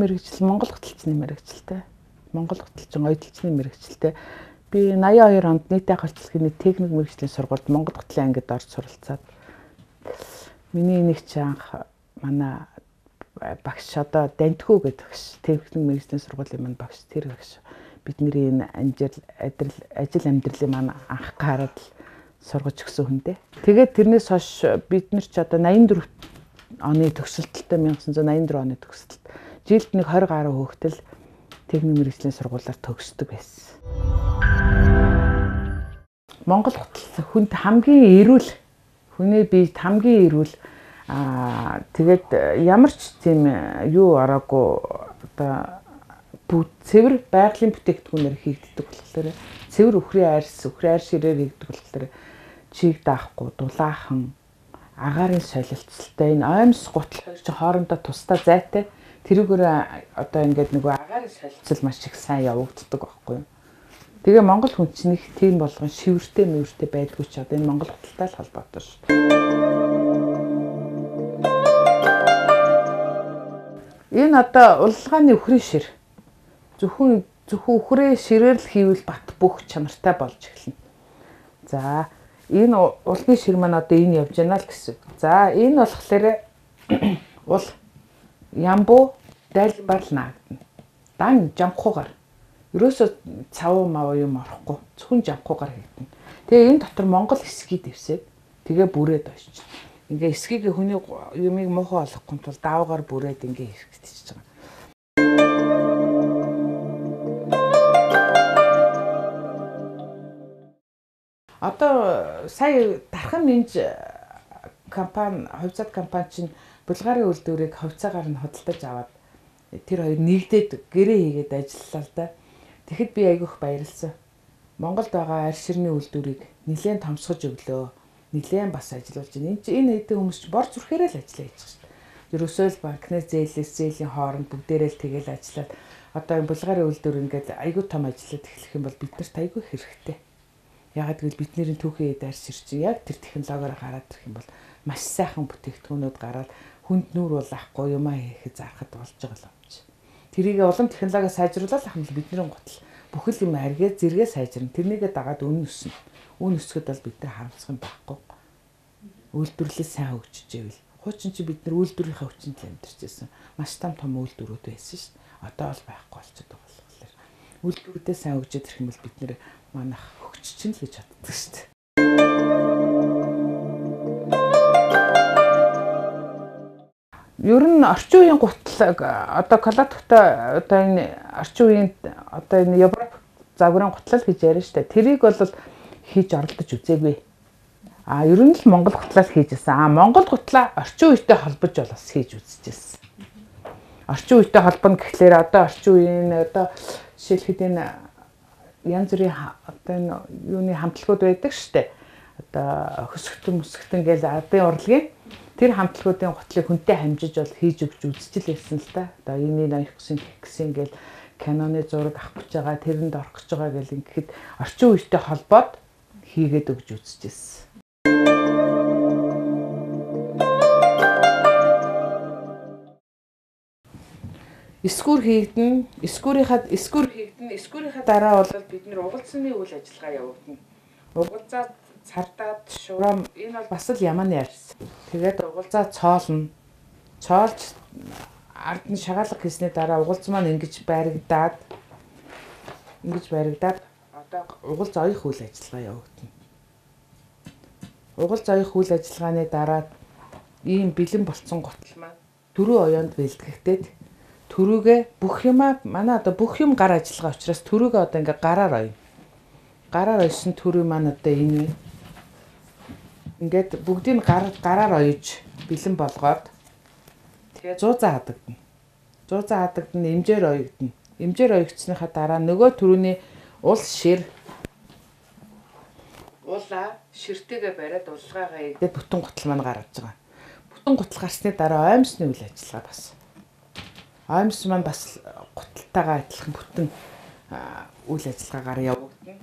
мэрэгжил Монгол хөтөлчний мэрэгжилтэй. Монгол хөтөлчин ойдлцны мэрэгжилтэй. Би 82 онд нийтийн харилцагын техник мэрэгжлийн сургуульд Монгол хөтлийн ангид орж суралцаад миний нэг ч анх манай багш одоо Дантхүү гэдэг багш техник мэрэгжлийн сургуулийн маань багш тэр багш бидний энэ ажил амьдралын маань анх гараад сургаж өгсөн хүн дээ. Тэгээд тэрнээс хойш бид нар ч одоо 84 оны төгсөлтөлтэй 1984 оны төгсөлт жилд нэг 20 гаруй хүүхдэл техник мэрэгжлийн сургуулиар төгсдөг байсан. Монгол хөтөл хүнд хамгийн эрүүл хүний биед хамгийн эрүүл тэгээд ямар ч тийм юу ороогүй одоо цэвэр байгалийн бүтээгдэхүүнээр хийгддэг болохоор цэвэр үхрийн арьс ширээр хийгддэг болохоор чийг даахгүй дулаахан агаарын солилцолтой энэ оймс гутал хоёр чинь хоорондоо тусдаа зайтай тэрүүгээр одоо ингээд нэг агаарын солилцол маш их сайн явагддаг байхгүй юу. Тэгээ Монгол хүн чинь их тийм болгон шивэртэй мэвэртэй байдгүй ч одоо энэ Монгол хөтөлтэй л холбоотой шүү. Энэ одоо улалгааны үхрийн шир зөвхөн үхрээ ширээр л хийвэл бат бүх чанартай болж эхэлнэ. За энэ улны шир маань одоо энэ явж байна л гэсэн. За энэ болохоор ул ямбуу дайлбар наагдана. Дан жамхуугаар. Ерөөсөө цав мав юм орохгүй. Зөвхөн жамхуугаар хийгдэнэ. Тэгээ энэ дотор Монгол эсгий дэвсээд тэгээ бүрээд очиж. Ингээ эсгийг хүний юмыг муухай олохгүй тул даавгаар бүрээд ингээ хэрэгтэж байгаа. Одоо сая Дархан Минж компани, хувьцаат компани чинь Булгаарын үйлдвэрийг хувьцаагаар нь худалдаж аваад тэр хоёр нэгдээд гэрээ хийгээд ажиллалаа л да. Тэгэхэд би айгүйх баярлсан. Монголд байгаа арьс ширний үйлдвэрийг нэлээд томсгож өглөө. Нэлээд бас ажиллуулж байна. Энэ хэдэн хүмүүс ч бор зүрхээрээ л ажиллаж байгаа шүү дээ. Ерөөсөө л банкны зээлийн хооронд бүгдээрээ л тэгэл ажиллаад одоо энэ Булгаарын үйлдвэр ингээд айгүй том ажиллаад эхлэх юм бол биднэрт айгүй хэрэгтэй. Ягаад гэвэл бидний түүхийн арьс шир чинь яг тэр технологиор гараад ирэх юм бол маш сайхан бүтээгдэхүүнүүд гараад хүнд нүүр улаахгүй юмаа хийхэд зарахад болж байгаа л юм чи. Тэрийг улам технологи сайжруулах юм бол бидний гутал бүхэл юм аргээ зэрэгээ сайжирна. Тэрнийгээ дагаад үн өснө. Үн өсгöd бол бид нар харамсах юм байхгүй. Үйлдвэрлэл сайн хөгжиж ивэл. Хуучин чи бид нар үйлдвэрийнхээ хүчинд л амьдарч байсан. Маш том үйлдвэрүүд байсан шүү дээ. Одоо бол байхгүй болчиход байгаа болохоор. Үйлдвэрүүдээ сайн хөгжиж ирэх юм бол бид нар манайх хөгжиж л гэж боддог шүү дээ. Ер нь орчин үеийн гутлаг одоо Колоттой одоо энэ орчин үеийн одоо энэ Европ загварын гутлал гэж яриа штэ. Тэрийг бол хийж оролдож үзээгүй. Ер нь л Монгол гутлал хийжсэн. Монгол гутлаа орчин үетэй холбож бас хийж үзчихсэн. Орчин үетэй холбоно гэхлээр одоо орчин үеийн одоо жишээлхэд энэ янз бүрийн одоо энэ юуны хамтлагууд байдаг штэ. Одоо хөсгөлтөн гэж ардын урлагийн тэр хамтлагуудын гутлыг хүнтэй хамжиж бол хийж өгч үзчихэл байсан л да. Одоо энийг авах гэсэн гэл киноны зураг авах гэж байгаа, тэрэнд орох гэж байгаа гэл ингэхэд орчин үетэй холбоод хийгээд өгч үзчихсэн. Эсгүүр хийгдэн, эсгүүрийнхаа дараа бол бид нэр угалцсны үйл ажиллагаа явуулна. Угалзаа цардаад шуурам энэ бол бас л ямааны арьс. Тэгээд угалзаа цоолно. Цоолж ард нь шагаалга хийсний дараа угалз маань ингэж баригдаад одоо угалз оёх үйл ажиллагаа явагдана. Угалз оёх үйл ажиллагааны дараа ийм бэлэн болцсон гутал маань дөрөв оёонд бэлтгэгдээд төрөөгөө бүх юмаа манай одоо бүх юм гар ажиллагаа учраас төрөөгөө одоо ингээ гараар оё. Гараар ойсон төрөө маань одоо энэ ингээд бүгдийг гараар оёж бэлэн болгоод тэгээ 100 хадагдана. 100 хадагдана, эмжээр оёгдно. Эмжээр оёгдсныхаа дараа нөгөө төрөний ул шир уулаа ширтэйгээ бариад улгаагаа ийгээд бүтэн гутал маань гарч байгаа. Бүтэн гутал гарсны дараа оймсны үйл ажиллагаа бас. Оймс маань бас гуталтайгаа адилхан бүтэн үйл ажиллагаагаар явагдана.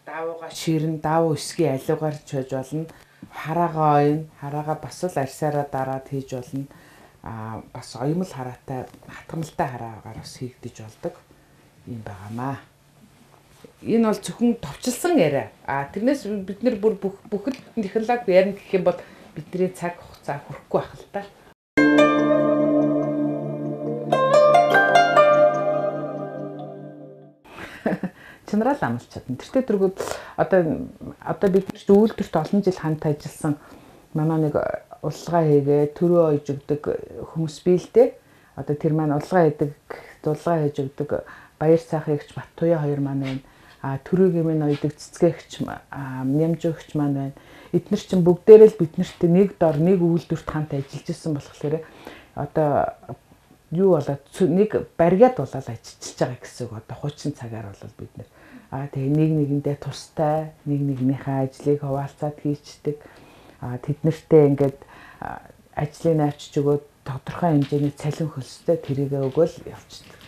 Даавууга ширэн, даавуу эсгийн алиугаар чойж болно. Хараагаа ойно, хараагаа бас л арьсаараа дараад хийж болно. бас оюмл хараатай хатгамалтай хараагаар бас хийгдэж болдог юм байгаамаа. Энэ бол зөвхөн товчлсон яриа. Тэрнээс бид нэр бүр бүхэл технологи ярина гэх юм бол бидний цаг хугацаа хүрэхгүй байх л та. Чанарал амлч чадна. Тэртээ дөрвөд одоо бид нар үйлдвэрт олон жил хамт ажилласан манай нэг урлагаа хийгээ төрөө ойж өгдөг хүмүүс бий л дээ. Одоо тэр маань урлагаа хийдэг, дулгаа хийж өгдөг баяр цаах ягч Баттуяа хоёр маань байна. Төрөөгийн минь ойдог цэцгээгч нямж өгч маань байна. Эднэр чинь бүгдээрээ л биднэрт нэг дор нэг үйлдвэрт хамт ажиллаж исэн болохоор одоо юу болоод нэг бариад болоод ажиллаж байгаа гэсэн үг. Одоо хуучин цагаар бол бид нэр тэгээ нэг нэгэндээ тустай нэг нэгнийхээ ажлыг хуваалцаад хийчдэг. Тэд нартэй ингээд ажлыг авчиж өгөөд тодорхой хэмжээний цалин хөлстэй тэрийгээ өгөөл явчихдаг.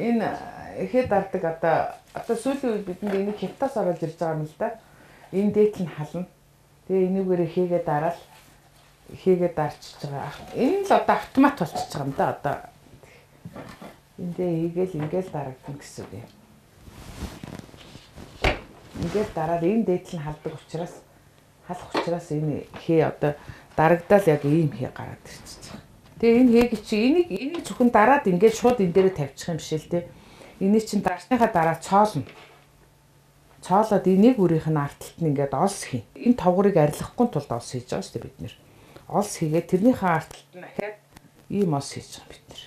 Энэ ихэд дардаг одоо сүүлийн үед бидэнд энийг хятадаас оруулж ирж байгаа юм л да. Энэ дээдл нь хална. Тэгээ энийгээр хийгээ дарчиж байгаа. Энэ л одоо автомат болчихж байгаа юм да одоо. Эндээ хийгээл ингээл дарагдана гэсэн үг юм. Ингээл дараад энэ дээдл нь халах учраас энэ хээ одоо дарагдал яг ийм хээ гараад ирчихэж байгаа. Тэгээ энэ хээг чи энийг зөвхөн дараад ингээд шууд энэ дээрээ тавьчих юм биш л те. Энийг чинь дарсныхаа дараа цоолно. Цоолоод энийг үрийнх нь арталт нь ингээд олс хийн. Энэ тавгарыг арилгахгүй тулд олс хийж байгаа шүү дээ бид нэр. Олс хийгээд тэрнийхээ арталт нь дахиад ийм олс хийж байгаа бид нэр.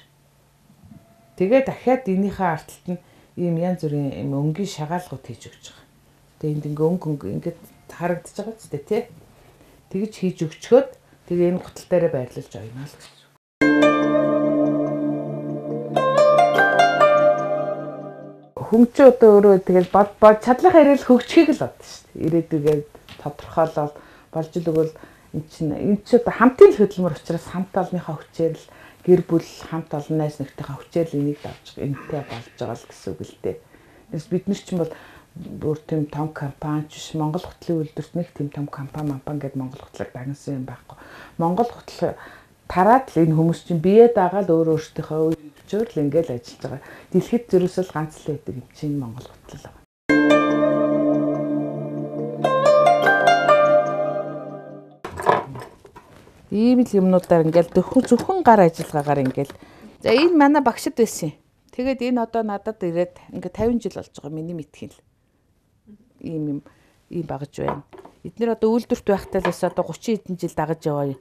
Тэгээд дахиад энийхээ арталт нь ийм янз бүрийн юм өнгийн шагаалгууд хийж өгч байгаа. Тэгээд энд ингээ өнгө ингээд харагдаж байгаа ч тий. Тэгж хийж өгчхөөд тэгээ энэ гутал дээрээ байрлуулж ойно л гэсэн. Хүмчээ одоо өөрөө тэгэл бод чадлахаа ирээл хөгжихийг л бодсон шүү дээ. Ирээдүгээд тодорхойлол болж л өгвөл энэ ч одоо хамтын л хөдөлмөр учраас хамт олонныхаа хүчээр л гэр бүл хамт олон найз нөхдөйхөө хүчээр л энийг давж энэтэй болж байгаа л гэсэн үг л дээ. Тэрс бид нар ч юм бол бүр тийм том компани биш Монгол хотлын үйлдвэрт нэг тийм том компани гэдэг Монгол хотлыг дагнасан юм байхгүй. Монгол хотл тараад л энэ хүмүүс чинь бие даагаад өөртөөхөө өвчөөр л ингээл ажиллаж байгаа. Дэлхийд зөрөөсөл ганц л байдаг юм чинь Монгол хотл байгаа. Ийм л юмнуудаар ингээл зөвхөн гар ажиллагаагаар ингээл. За энэ манай багшд байсан юм. Тэгээд энэ одоо надад ирээд ингээ 50 жил болж байгаа миний мэдхийн л. Ийм багж байна. Эднэр одоо үйлдвэрт байхтай л бас одоо 30 хэдэн жил дагаж яваа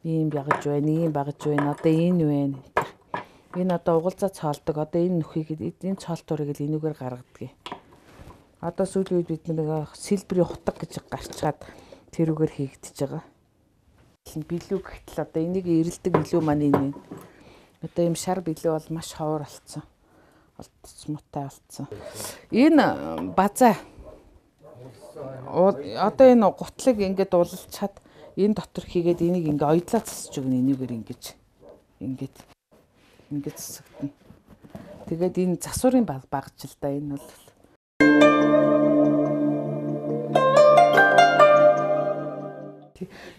ийм багж байна. Одоо энэ байна. Энэ одоо угалзаа цоолдог. Одоо энэ нөхийг энэ цоолтуурыг л энүүгээр гаргадаг. Одоо сүүлийн үед бид нэг сэлбэрийн хутаг гэж гарчгаад тэрүүгээр хийгдэж байгаа. Билүү гэхтэл одоо энийг ирэлдэг билүү маань энэ. Одоо ийм шар билүү бол маш ховор болцсон. Олдцмуутай болцсон. Энэ базаа одоо энэ гутлыг ингээд уулалчаад энэ дотор хийгээд энийг ингээ оёдлоо засаж өгнө энийгээр ингээд засагдана. Тэгээд энэ засварын багж л да энэ бол.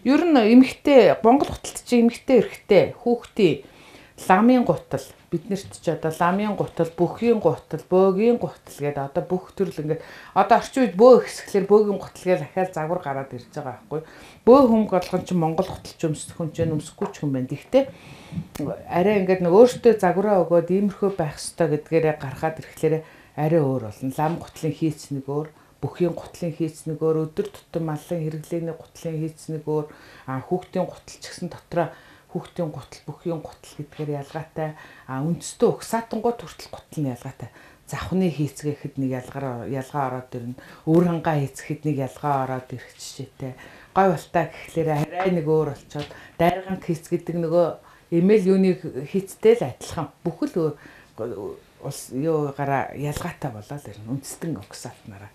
Ер нь эмэгтэй Монгол хотолд чи эмэгтэй эрэгтэй хүүхдийн ламын гутал биднэрт ч одоо ламын гутал, бүхийн гутал, бөөгийн гутал гэдэг одоо бүх төрөл ингээд одоо орчин үед бөө ихсэхлээр бөөгийн гутал гэж дахиад загвар гараад ирж байгаа байхгүй. Бөө хүм болгон чи Монгол хотолч өмсөх хүн ч өмсөхгүй ч хүн байна. Гэхдээ арай ингээд нэг өөртөө загвараа өгөөд иймэрхүү байх ёстой гэдгээрээ гаргаад ирэхлээр арай өөр болно. Лам гутлын хийц нэг өөр, бүхийн гутлын хийц нэг өөр, өдөр тутам малын хэрэглээний гутлын хийц нэг өөр, хүүхдийн гутал ч гэсэн дотроо хүүхдийн гутал, бүхийн гутал гэдгээр ялгаатай. Үндэстэн угсаатангууд хүртэл гутал нь ялгаатай. Завхны хийцгээхэд нэг ялгаа ороод ирнэ. Өөр хангаа хийцгэхэд нэг ялгаа ороод ирэх жишээтэй. Гой болтой гэхлээр арай нэг өөр болчоод дайрганг хийц гэдэг нөгөө эмэйл юуны хийцтэй л адилхан. Бүхэл улс юугаараа ялгаатай болоод ирнэ. Үндэстэн угсаатнараа.